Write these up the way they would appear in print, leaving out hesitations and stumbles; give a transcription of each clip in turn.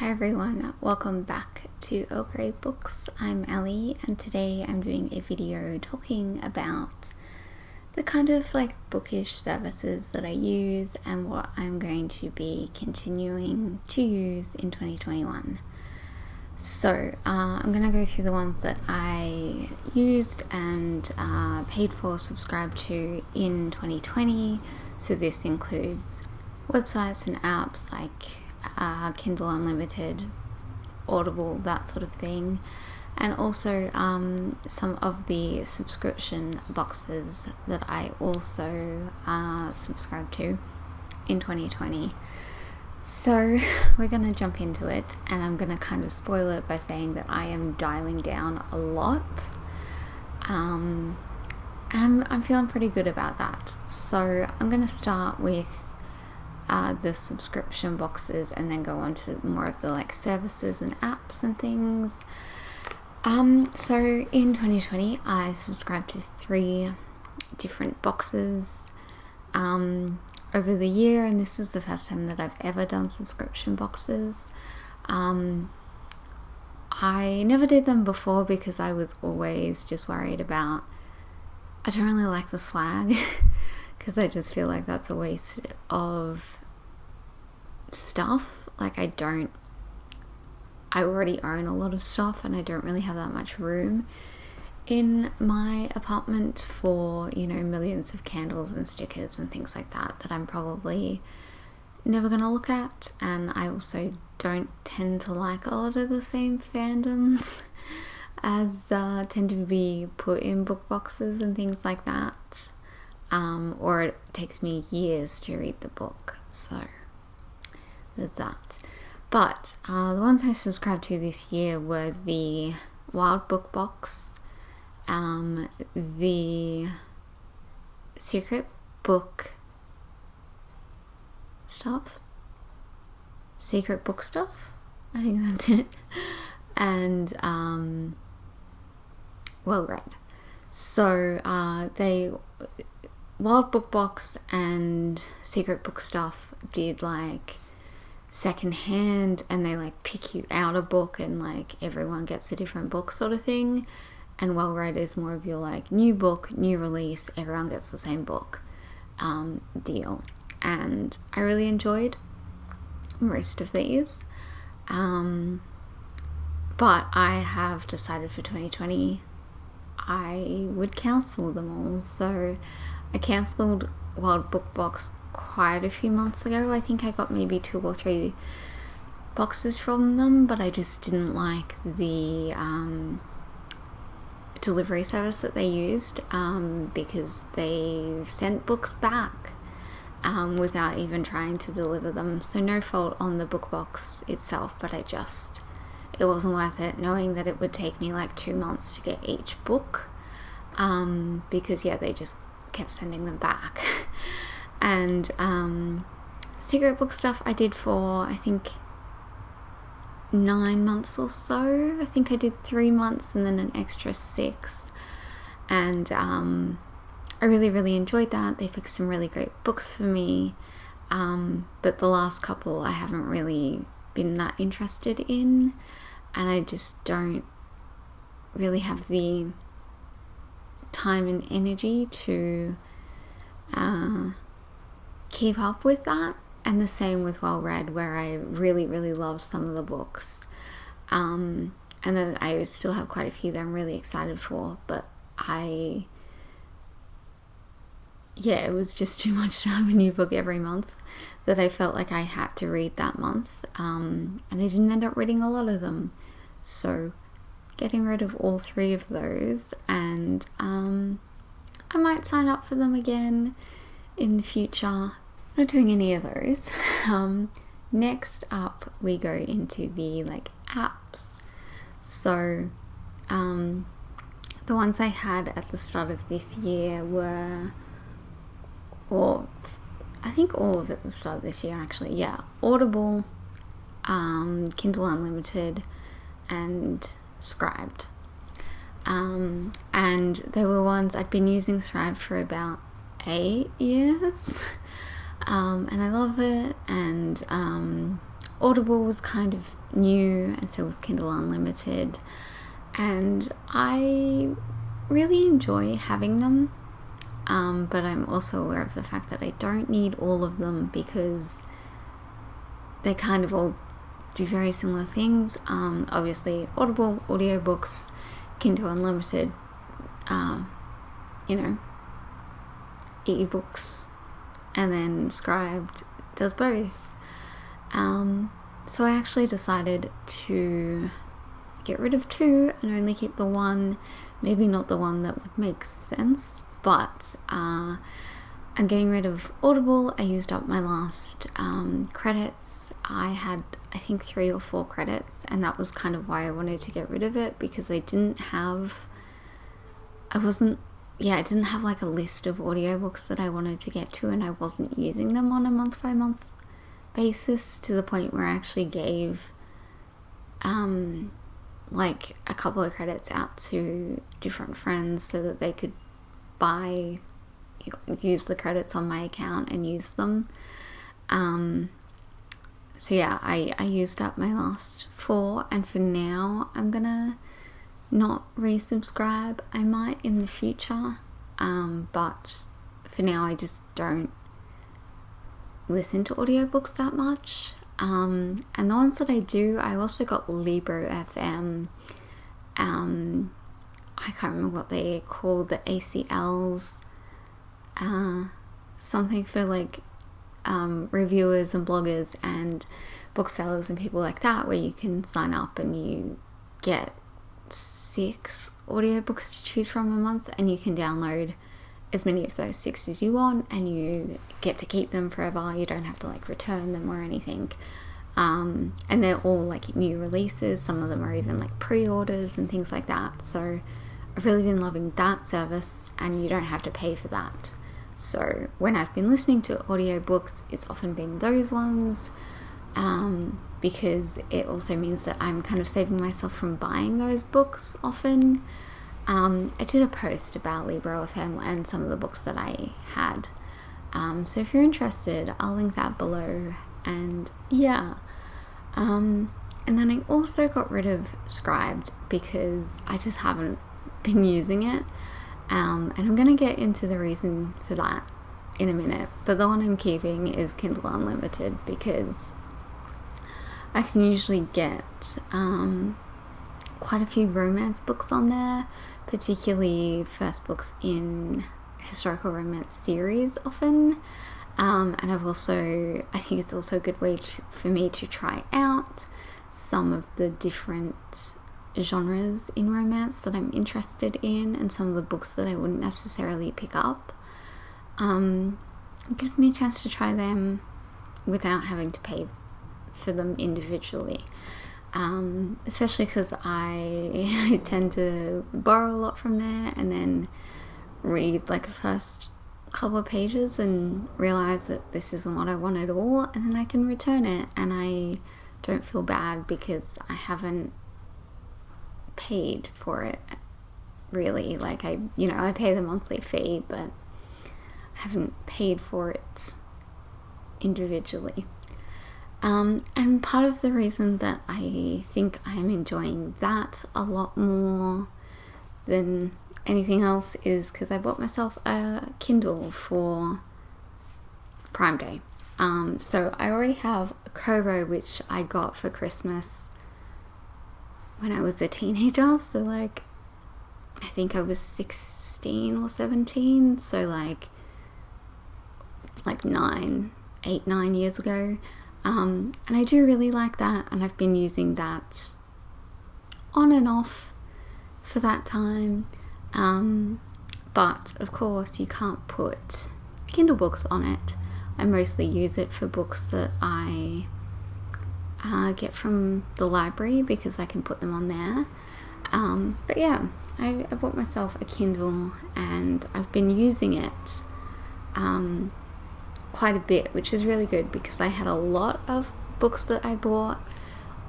Hi everyone, welcome back to Earl Grey Books. I'm Ali and today I'm doing a video talking about the kind of bookish services that I use and what I'm going to be continuing to use in 2021. So I'm going to go through the ones that I used and paid for, subscribed to in 2020. So this includes websites and apps like Kindle Unlimited, Audible, that sort of thing, and also some of the subscription boxes that I also subscribed to in 2020. So we're going to jump into it, and I'm going to kind of spoil it by saying that I am dialing down a lot, and I'm feeling pretty good about that. So I'm going to start with the subscription boxes and then go on to more of the services and apps and things. So in 2020 I subscribed to 3 different boxes over the year, and this is the first time that I've ever done subscription boxes. I never did them before because I was always just worried about, I don't really like the swag because I just feel like that's a waste of stuff. I already own a lot of stuff and I don't really have that much room in my apartment for, millions of candles and stickers and things like that I'm probably never going to look at. And I also don't tend to like a lot of the same fandoms as tend to be put in book boxes and things like that. Or it takes me years to read the book, so there's that. But the ones I subscribed to this year were the Wild Book Box, the Secret Book Stuff, I think that's it, and Well Read. So Wild Book Box and Secret Book Stuff did second hand, and they pick you out a book and everyone gets a different book sort of thing. And Well Read is more of your new book, new release, everyone gets the same book deal. And I really enjoyed most of these, but I have decided for 2020 I would cancel them all. So I cancelled Wild Book Box quite a few months ago. I think I got maybe 2 or 3 boxes from them, but I just didn't like the delivery service that they used, because they sent books back without even trying to deliver them. So no fault on the book box itself, but it wasn't worth it, knowing that it would take me 2 months to get each book, because they just kept sending them back. And Secret Book Stuff I did for I think 9 months or so. I think I did 3 months and then an extra 6, and I really enjoyed that. They picked some really great books for me, but the last couple I haven't really been that interested in, and I just don't really have the time and energy to keep up with that. And the same with Well Read, where I really loved some of the books, and then I still have quite a few that I'm really excited for, but it was just too much to have a new book every month that I felt like I had to read that month, and I didn't end up reading a lot of them. So getting rid of all 3 of those, and I might sign up for them again in the future. Not doing any of those. Next up we go into the apps. So the ones I had at the start of this year were, or I think all of it at the start of this year actually, Audible, Kindle Unlimited, and Scribd. And there were ones I'd been using Scribd for about 8 years, and I love it. And Audible was kind of new, and so was Kindle Unlimited, and I really enjoy having them, but I'm also aware of the fact that I don't need all of them because they kind of all do very similar things. Obviously Audible, audiobooks, Kindle Unlimited, ebooks, and then Scribd does both. So I actually decided to get rid of 2 and only keep the one. Maybe not the one that would make sense, but I'm getting rid of Audible. I used up my last credits. I had, I think, 3 or 4 credits, and that was kind of why I wanted to get rid of it, because I didn't have like a list of audiobooks that I wanted to get to, and I wasn't using them on a month-by-month basis, to the point where I actually gave like a couple of credits out to different friends so that they could use the credits on my account and use them. So yeah, I used up my last 4, and for now I'm gonna not resubscribe. I might in the future, but for now I just don't listen to audiobooks that much. And the ones that I do, I also got Libro FM. I can't remember what they call the ACLs, something for like reviewers and bloggers and booksellers and people like that, where you can sign up and you get 6 audiobooks to choose from a month, and you can download as many of those 6 as you want, and you get to keep them forever. You don't have to like return them or anything. And they're all like new releases. Some of them are even like pre-orders and things like that. So I've really been loving that service, and you don't have to pay for that. So when I've been listening to audiobooks, it's often been those ones, because it also means that I'm kind of saving myself from buying those books often. I did a post about Libro FM and some of the books that I had. So if you're interested, I'll link that below. And yeah. And then I also got rid of Scribd because I just haven't been using it. And I'm going to get into the reason for that in a minute. But the one I'm keeping is Kindle Unlimited, because I can usually get quite a few romance books on there, particularly first books in historical romance series often. And I think it's also a good way for me to try out some of the different genres in romance that I'm interested in, and some of the books that I wouldn't necessarily pick up. It gives me a chance to try them without having to pay for them individually. Especially because I tend to borrow a lot from there and then read like the first couple of pages and realize that this isn't what I want at all, and then I can return it, and I don't feel bad because I haven't paid for it really. Like I pay the monthly fee, but I haven't paid for it individually. And part of the reason that I think I'm enjoying that a lot more than anything else is because I bought myself a Kindle for Prime Day. So I already have a Kobo, which I got for Christmas when I was a teenager. So like, I think I was 16 or 17. So like 9 years ago. And I do really like that, and I've been using that on and off for that time. But of course you can't put Kindle books on it. I mostly use it for books that I get from the library because I can put them on there. But yeah, I bought myself a Kindle, and I've been using it quite a bit, which is really good because I had a lot of books that I bought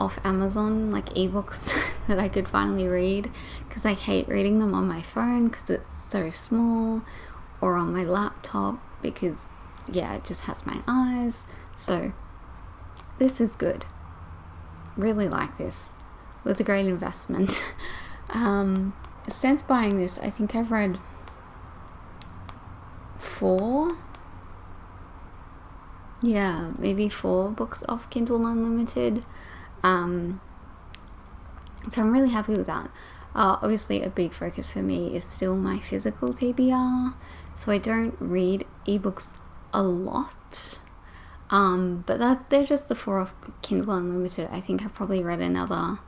off Amazon, like ebooks that I could finally read, because I hate reading them on my phone because it's so small, or on my laptop because it just has my eyes. So this is good. really like this. It was a great investment. Since buying this, I think I've read 4, maybe 4 books off Kindle Unlimited. So I'm really happy with that. Obviously a big focus for me is still my physical TBR, so I don't read ebooks a lot, but they're just the 4 off Kindle Unlimited. I think I've probably read another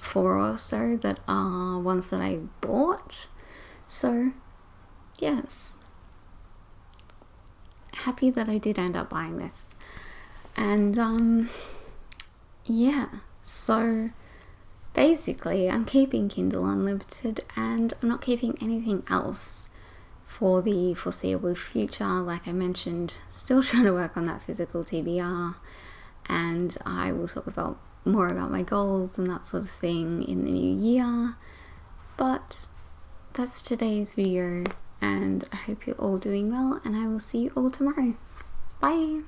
4 or so that are ones that I bought. So yes, happy that I did end up buying this. And yeah, so basically I'm keeping Kindle Unlimited and I'm not keeping anything else for the foreseeable future. Like I mentioned, still trying to work on that physical TBR, and I will talk about more about my goals and that sort of thing in the new year. But that's today's video, and I hope you're all doing well, and I will see you all tomorrow. Bye!